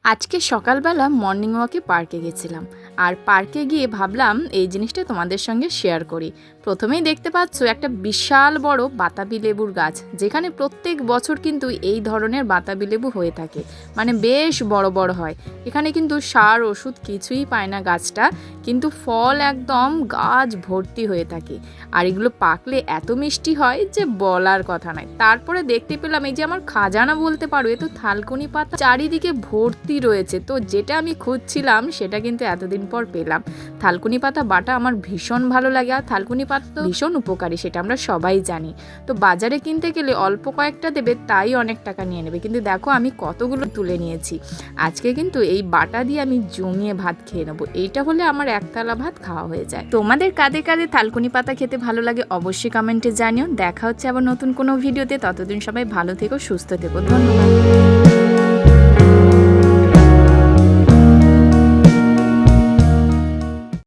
আজকে সকালবেলা মর্নিং ওয়াকে পার্কে গেছিলাম। আর পার্কে গিয়ে ভাবলাম এই জিনিসটা তোমাদের সঙ্গে শেয়ার করি। প্রথমেই দেখতে পাচ্ছ একটা বিশাল বড় বাতাবি লেবুর গাছ, যেখানে প্রত্যেক বছর কিন্তু এই ধরনের বাতাবি লেবু হয়ে থাকে, মানে বেশ বড় বড় হয়। এখানে কিন্তু সার ওষুধ কিছুই পায় না গাছটা, কিন্তু ফল একদম গাছ ভর্তি হয়ে থাকে। আর এগুলো পাকলে এত মিষ্টি হয় যে বলার কথা নয়। তারপরে দেখতে পেলাম এই যে আমার খাজানা বলতে পারো, এ তো থালকুনি পাতা চারিদিকে ভর্তি রয়েছে। তো যেটা আমি খুঁজছিলাম সেটা কিন্তু এতদিন পর পেলাম। থালকুনি পাতা বাটা আমার ভীষণ ভালো লাগে, আর থালকুনি পাতা ভীষণ উপকারী, সেটা আমরা সবাই জানি। তো বাজারে কিনতে গেলে অল্প কয়েকটা দেবে, তাই অনেক টাকা নিয়ে নেবে, কিন্তু দেখো আমি কতগুলো তুলে নিয়েছি। আজকে কিন্তু এই বাটা দিয়ে আমি জমিয়ে ভাত খেয়ে নেবো। এইটা হলে আমার একতলা ভাত খাওয়া হয়ে যায়। তোমাদের কাদের কাদের থালকুনি পাতা খেতে ভালো লাগে অবশ্যই কমেন্টে জানিও। দেখা হচ্ছে আবার নতুন কোনো ভিডিওতে। ততদিন সবাই ভালো থেকো, সুস্থ থেকো। ধন্যবাদ।